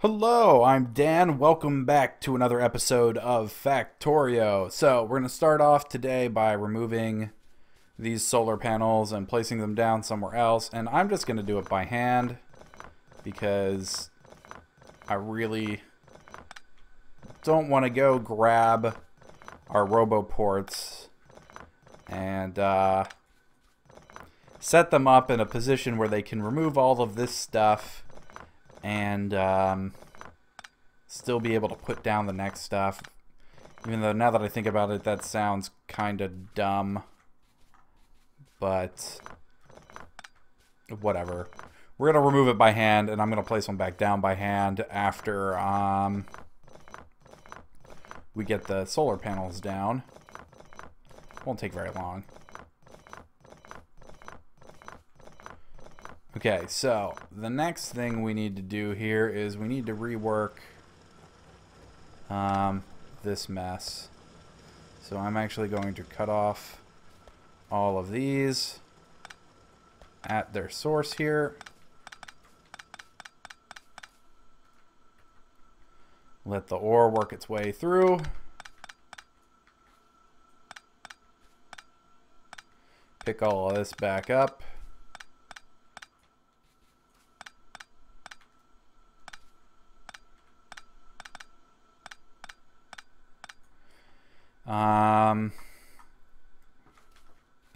Hello, I'm Dan. Welcome back to another episode of Factorio. So, we're going to start off today by removing these solar panels and placing them down somewhere else. And I'm just going to do it by hand because I really don't want to go grab our RoboPorts and set them up in a position where they can remove all of this stuff and still be able to put down the next stuff. Even though now that I think about it, that sounds kind of dumb. But whatever. We're going to remove it by hand, and I'm going to place them back down by hand after we get the solar panels down. Won't take very long. Okay, so the next thing we need to do here is we need to rework this mess. So I'm actually going to cut off all of these at their source here. Let the ore work its way through. Pick all of this back up.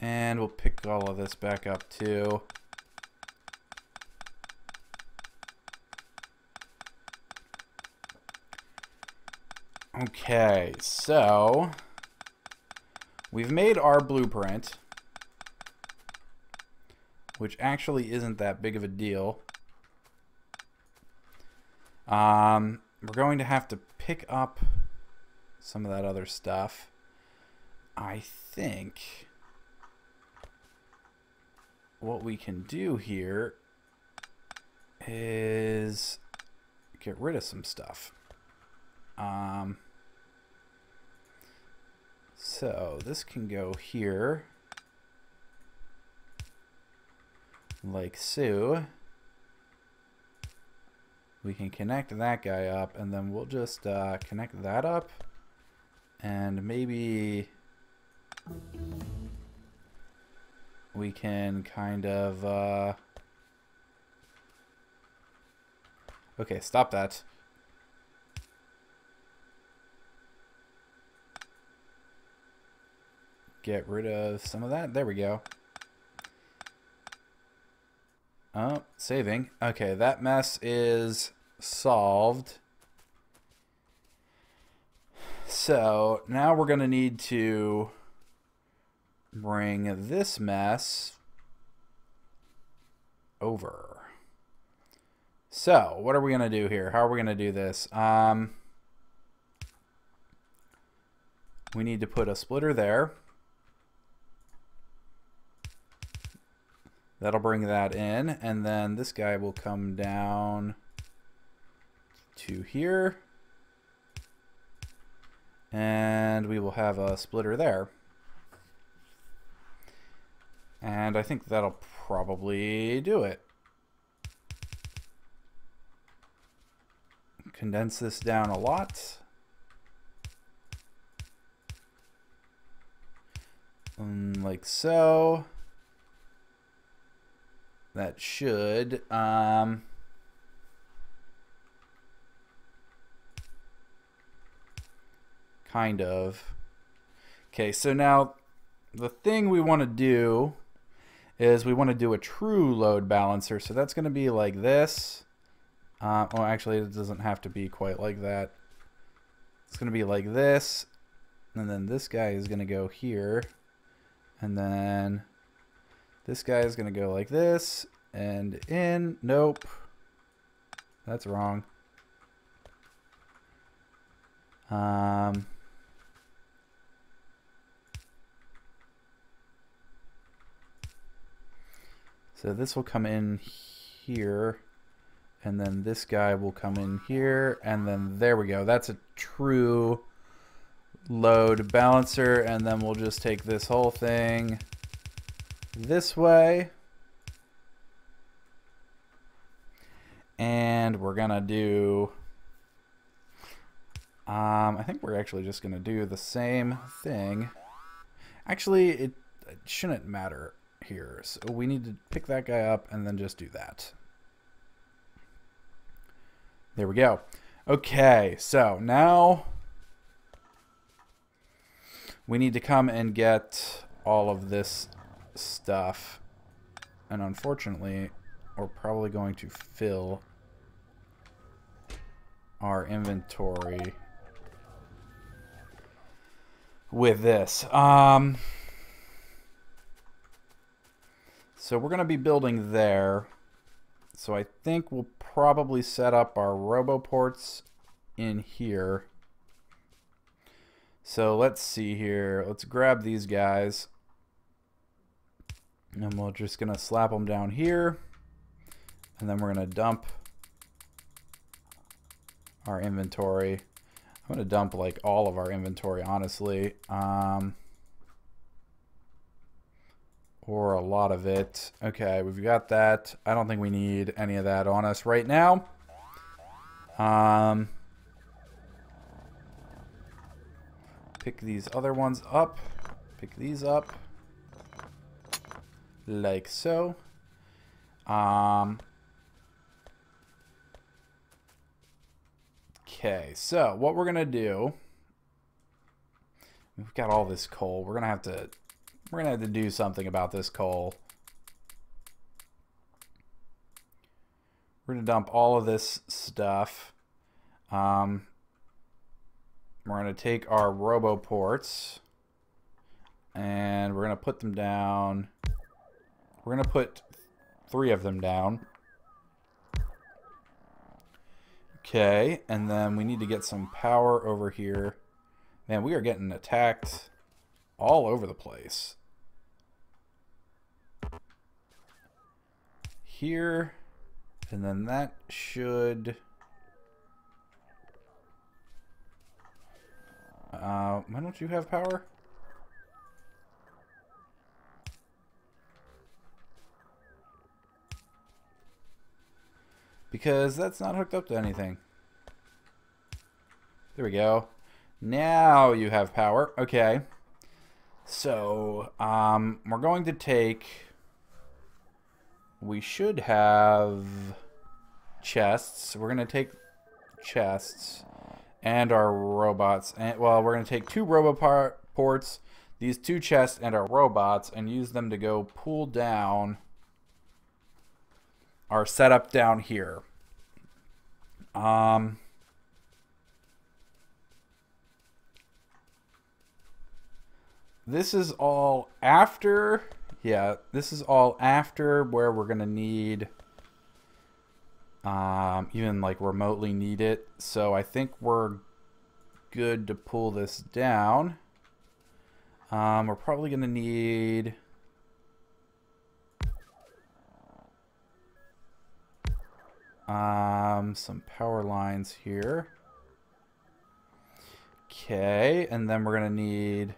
And we'll pick all of this back up too. Okay, so we've made our blueprint, which actually isn't that big of a deal. We're going to have to pick up some of that other stuff. I think what we can do here is get rid of some stuff. So this can go here, like so. We can connect that guy up, and then we'll just connect that up, and maybe we can kind of okay, stop that. Get rid of some of that. There we go. Oh, saving. Okay, that mess is solved. So now we're going to need to bring this mess over. So what are we going to do here? How are we going to do this? We need to put a splitter there. That'll bring that in, and then this guy will come down to here, and we will have a splitter there. And I think that'll probably do it. Condense this down a lot. Like so. That should kind of. Okay, so now the thing we want to do is we want to do a true load balancer. So that's going to be like this. Oh, actually, it doesn't have to be quite like that. It's going to be like this, and then this guy is going to go here, and then this guy is going to go like this and in. Nope. That's wrong. So this will come in here, and then this guy will come in here, and then there we go. That's a true load balancer, and then we'll just take this whole thing this way, And we're going to do... I think we're actually just going to do the same thing. Actually, it shouldn't matter here. So we need to pick that guy up and then just do that. There we go. Okay, so now we need to come and get all of this stuff. And unfortunately, we're probably going to fill our inventory with this. So we're going to be building there. So I think we'll probably set up our roboports in here. So let's see here. Let's grab these guys. And we're just going to slap them down here. And then we're going to dump our inventory. I'm going to dump like all of our inventory, honestly. Or a lot of it. Okay, we've got that. I don't think we need any of that on us right now. Pick these other ones up. Pick these up. Like so. Okay, so what we're gonna do, we've got all this coal. We're gonna have to do something about this coal. We're gonna dump all of this stuff. We're gonna take our roboports and we're gonna put them down. We're gonna put 3 of them down. Okay, and then we need to get some power over here. Man, we are getting attacked all over the place. Here, and then that should... why don't you have power? Because that's not hooked up to anything. There we go. Now you have power. Okay. So, we're going to take... We should have chests. We're going to take chests and our robots. And, well, we're going to take 2 roboports, these 2 chests, and our robots, and use them to go pull down our setup down here. This is all after, yeah, this is all after where we're going to need, even like remotely need it. So I think we're good to pull this down. We're probably going to need... some power lines here. Okay, and then we're gonna need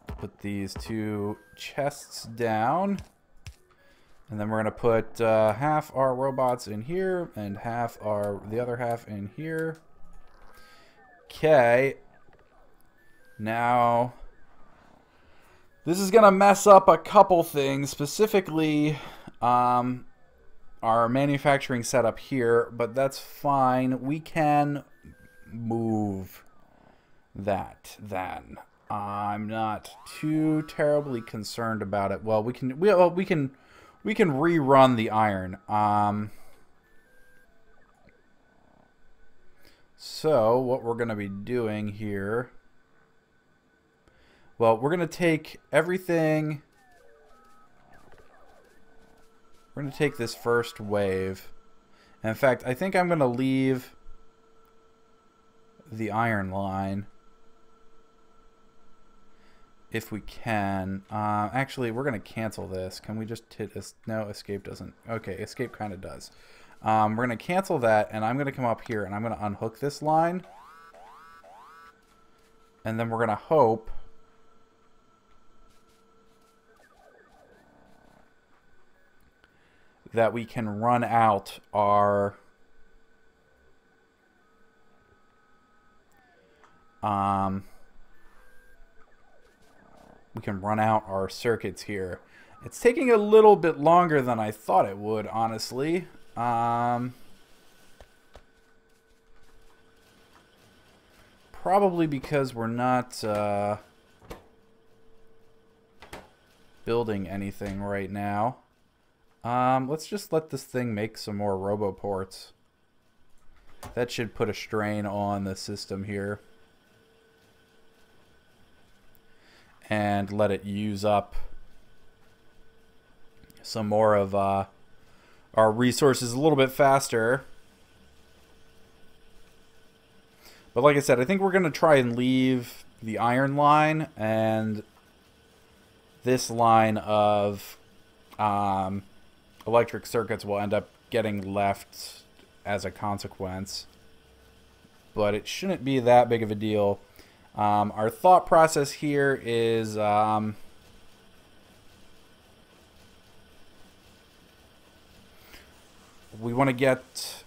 to put these 2 chests down, and then we're gonna put half our robots in here and the other half in here. Okay, now this is gonna mess up a couple things, specifically our manufacturing setup here, but that's fine. We can move that then. I'm not too terribly concerned about it. Well, we can rerun the iron. So what we're going to be doing here, well, we're going to take everything. We're going to take this first wave. And in fact, I think I'm going to leave the iron line if we can. Actually, we're going to cancel this. Can we just hit this? No, escape doesn't. Okay, escape kind of does. We're going to cancel that, and I'm going to come up here, and I'm going to unhook this line. And then we're going to hope that we can run out our circuits here. It's taking a little bit longer than I thought it would, honestly. Probably because we're not building anything right now. Let's just let this thing make some more roboports. That should put a strain on the system here. And let it use up some more of our resources a little bit faster. But like I said, I think we're going to try and leave the iron line, and this line of electric circuits will end up getting left as a consequence. But it shouldn't be that big of a deal. Our thought process here is we want to get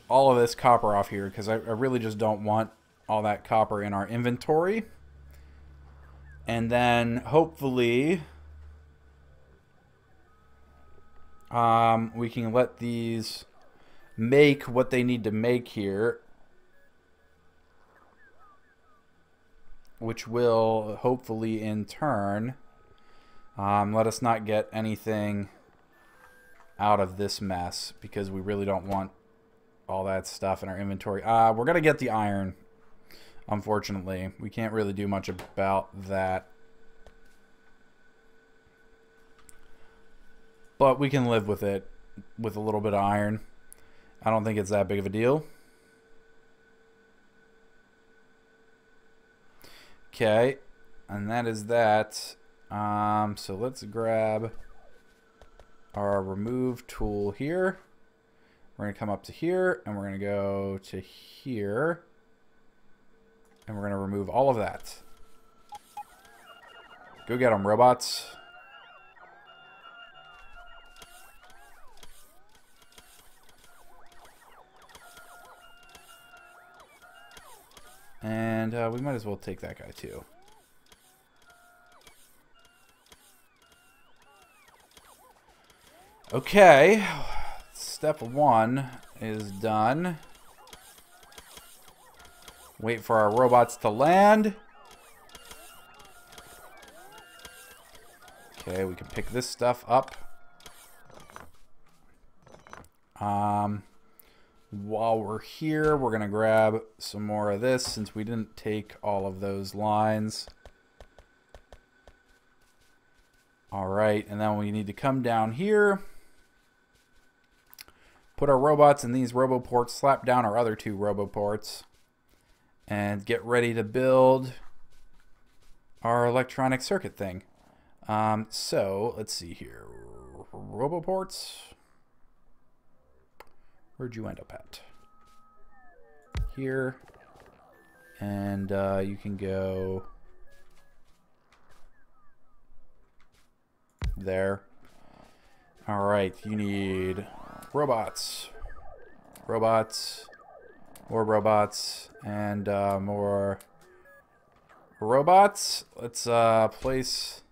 all of this copper off here because I really just don't want all that copper in our inventory. And then hopefully we can let these make what they need to make here, which will hopefully in turn let us not get anything out of this mess, because we really don't want all that stuff in our inventory. We're going to get the iron, unfortunately. We can't really do much about that. But we can live with it, with a little bit of iron. I don't think it's that big of a deal. Okay, and that is that. So let's grab our remove tool here. We're going to come up to here, and we're going to go to here, and we're going to remove all of that. Go get them, robots. And we might as well take that guy too. Okay, step 1 is done. Wait for our robots to land. Okay, we can pick this stuff up. While we're here, we're going to grab some more of this since we didn't take all of those lines. Alright, and then we need to come down here, put our robots in these roboports, slap down our other 2 roboports, and get ready to build our electronic circuit thing. So, let's see here. Roboports. Where'd you end up at? Here. And you can go there. Alright, you need robots. Robots. More robots. And more robots. Let's place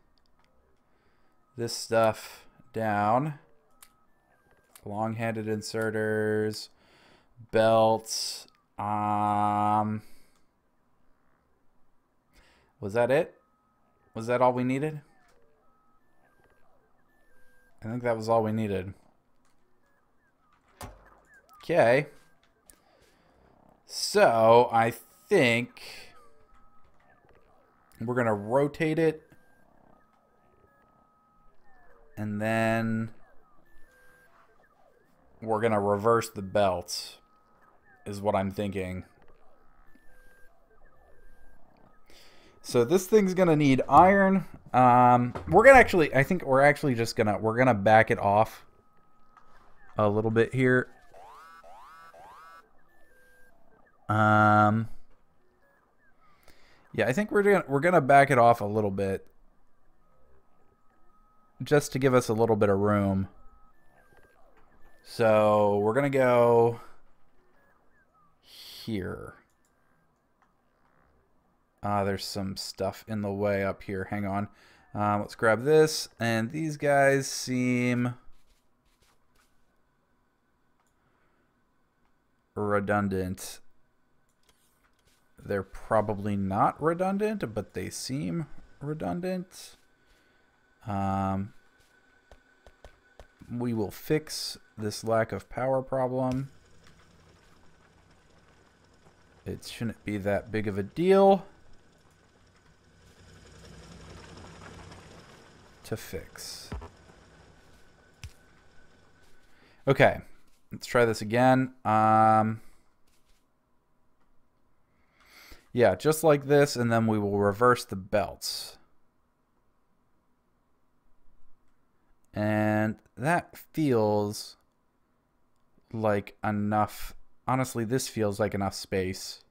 this stuff down. Long-handed inserters, belts. Was that it? Was that all we needed? I think that was all we needed. Okay. So, I think we're going to rotate it. And then we're going to reverse the belts, is what I'm thinking. So this thing's going to need iron. We're going to actually, I think we're actually just going to, we're going to back it off a little bit here. Yeah, I think we're going to back it off a little bit just to give us a little bit of room. So we're going to go here. There's some stuff in the way up here. Hang on. Let's grab this. And these guys seem redundant. They're probably not redundant, but they seem redundant. We will fix this lack of power problem. It shouldn't be that big of a deal to fix. Okay, let's try this again. Yeah, just like this, and then we will reverse the belts. And that feels like enough. Honestly, this feels like enough space.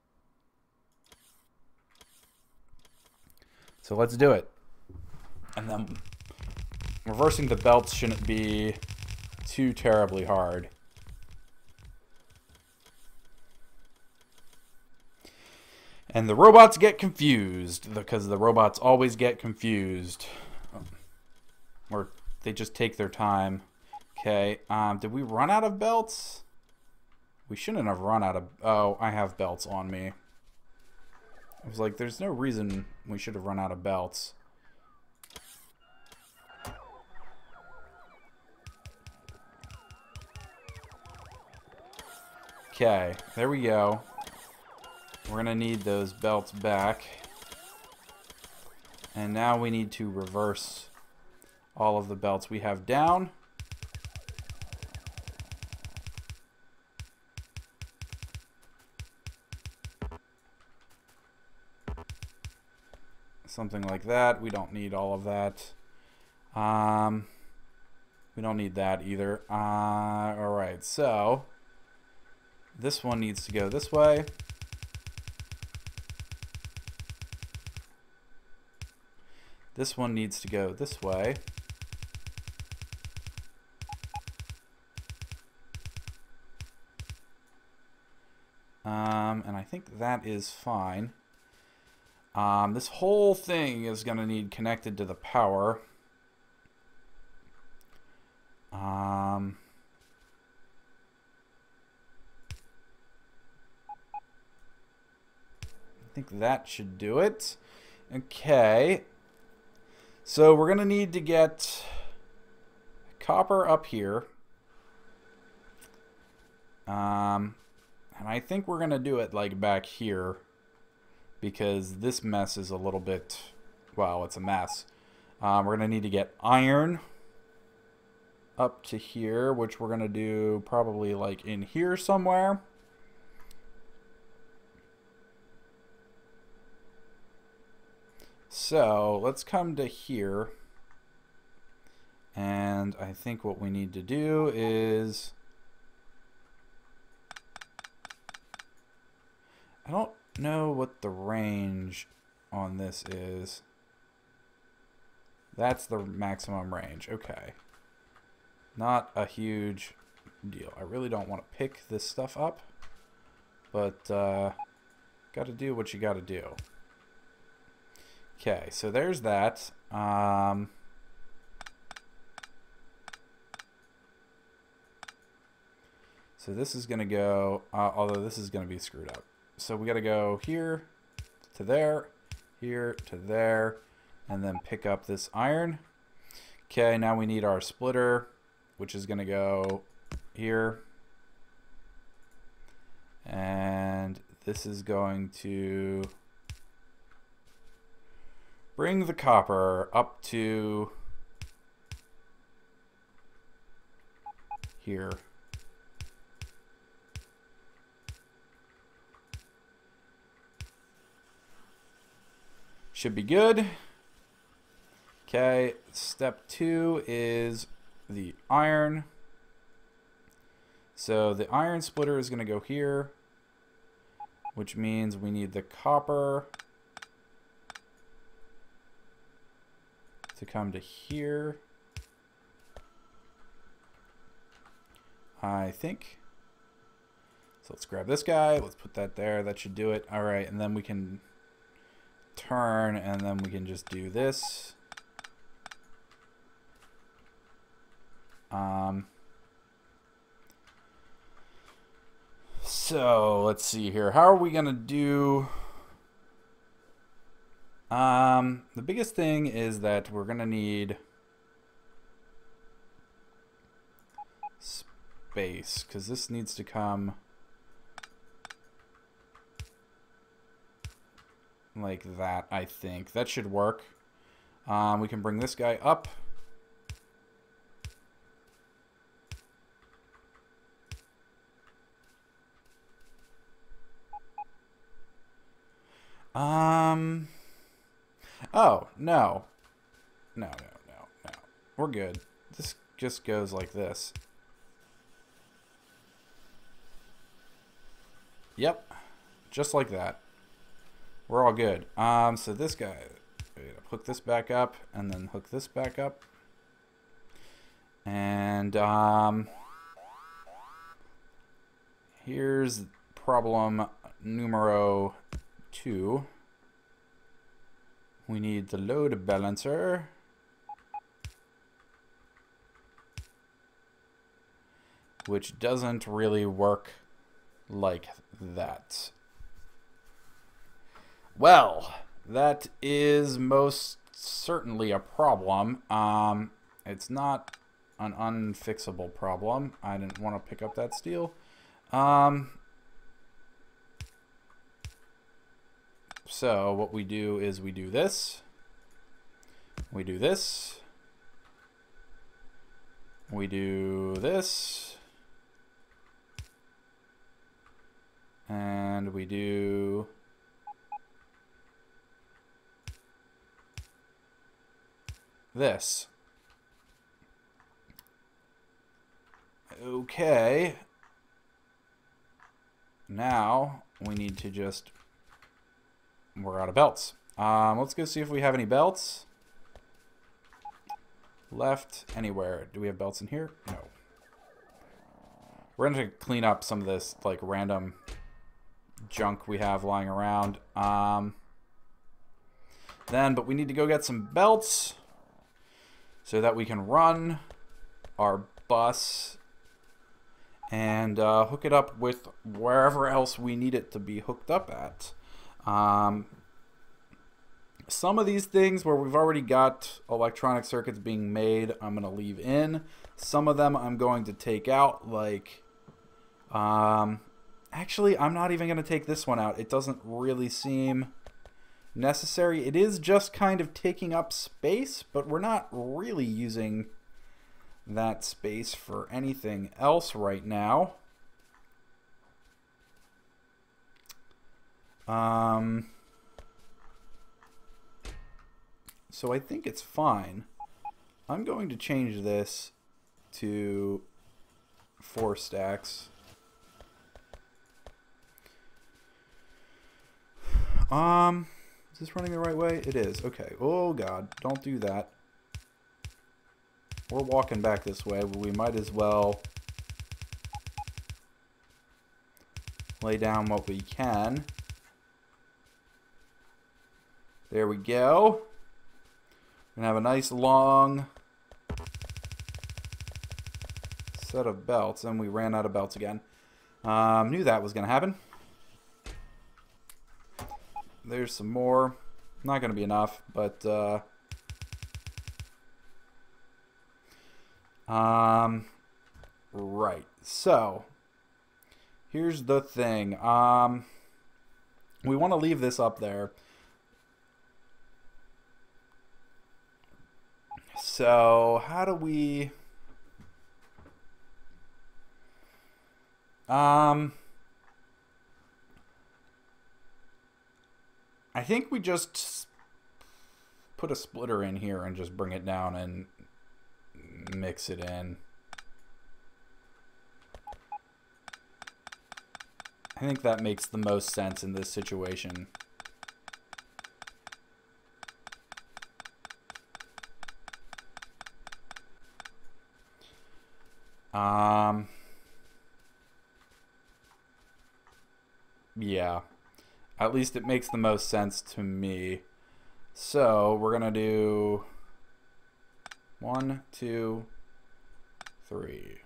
So let's do it. And then reversing the belts shouldn't be too terribly hard. And the robots get confused, because the robots always get confused. Or they just take their time. Okay, did we run out of belts? We shouldn't have run out of... Oh, I have belts on me. I was like, there's no reason we should have run out of belts. Okay, there we go. We're going to need those belts back. And now we need to reverse all of the belts we have down. Something like that. We don't need all of that. We don't need that either. Alright, so this one needs to go this way. This one needs to go this way. And I think that is fine. This whole thing is going to need connected to the power. I think that should do it. Okay. So we're going to need to get copper up here. And I think we're going to do it like back here, because this mess is a little bit, well, it's a mess. We're going to need to get iron up to here, which we're going to do probably like in here somewhere. So let's come to here. And I think what we need to do is... I don't know what the range on this is. That's the maximum range. Okay. Not a huge deal. I really don't want to pick this stuff up, but got to do what you got to do. Okay, so there's that. So this is going to go, although this is going to be screwed up. So we got to go here to there, here to there, and then pick up this iron. Okay, now we need our splitter, which is going to go here. And this is going to bring the copper up to here. Should be good. Okay, step 2 is the iron. So the iron splitter is going to go here, which means we need the copper to come to here. I think. So let's grab this guy. Let's put that there. That should do it. All right, and then we can turn, and then we can just do this. So let's see here. How are we gonna do? The biggest thing is that we're gonna need space, because this needs to come like that. I think that should work. We can bring this guy up. Oh, no. No. We're good. This just goes like this. Yep. Just like that. We're all good. So this guy, hook this back up, and then hook this back up. And, here's problem numero 2. We need the load balancer. Which doesn't really work like that. Well, that is most certainly a problem. It's not an unfixable problem. I didn't want to pick up that steel. So what we do is we do this. We do this. We do this. And we do this. Okay. Now we need to just, we're out of belts. Let's go see if we have any belts. Left, anywhere. Do we have belts in here? No. We're going to clean up some of this like random junk we have lying around. But we need to go get some belts so that we can run our bus and hook it up with wherever else we need it to be hooked up at. Some of these things where we've already got electronic circuits being made, I'm going to leave in. Some of them I'm going to take out, like, actually, I'm not even going to take this one out. It doesn't really seem necessary. It is just kind of taking up space, but we're not really using that space for anything else right now. So I think it's fine. I'm going to change this to 4 stacks. Is this running the right way? It is. Okay. Oh God, don't do that. We're walking back this way, but we might as well lay down what we can. There we go. We're gonna have a nice long set of belts, and we ran out of belts again. Knew that was gonna happen. There's some more. Not gonna be enough, but right. So here's the thing. We want to leave this up there. So how do we I think we just put a splitter in here and just bring it down and mix it in. I think that makes the most sense in this situation. Yeah. At least it makes the most sense to me. So we're going to do 1, 2, 3.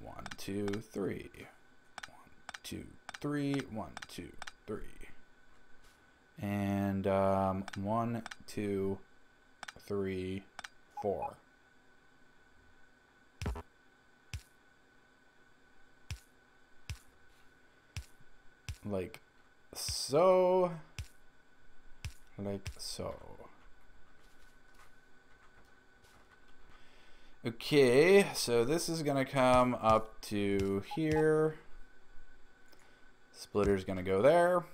1, 2, 3. 1, 2, 3. 1, 2, 3. And 1, 2, 3, 4. Like so. Like so. Okay, so this is gonna come up to here. Splitter's gonna go there.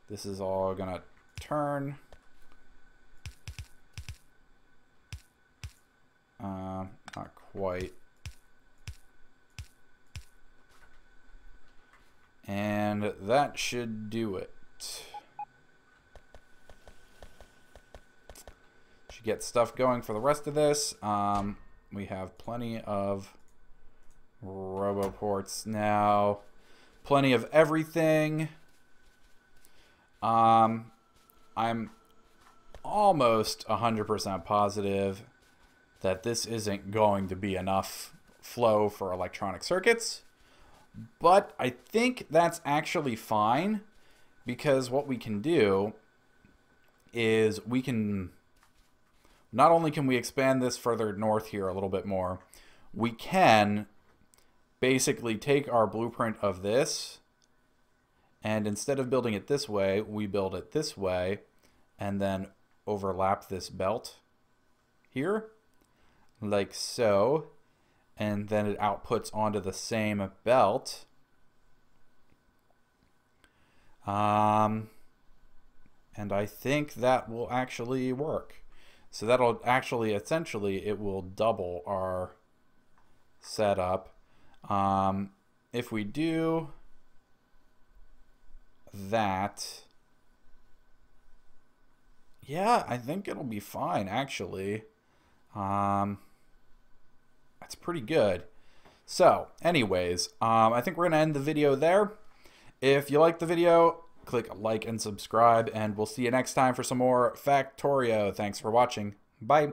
This is all gonna turn. Not quite. And that should do it. Should get stuff going for the rest of this. We have plenty of RoboPorts now. Plenty of everything. I'm almost 100% positive that this isn't going to be enough flow for electronic circuits. But I think that's actually fine, because what we can do is we can, not only can we expand this further north here a little bit more, we can basically take our blueprint of this, and instead of building it this way, we build it this way, and then overlap this belt here, like so, and then it outputs onto the same belt. And I think that will actually work. So that'll actually, essentially, it will double our setup. If we do that, yeah, I think it'll be fine, actually. That's pretty good. So, anyways, I think we're going to end the video there. If you like the video, click like and subscribe, and we'll see you next time for some more Factorio. Thanks for watching. Bye.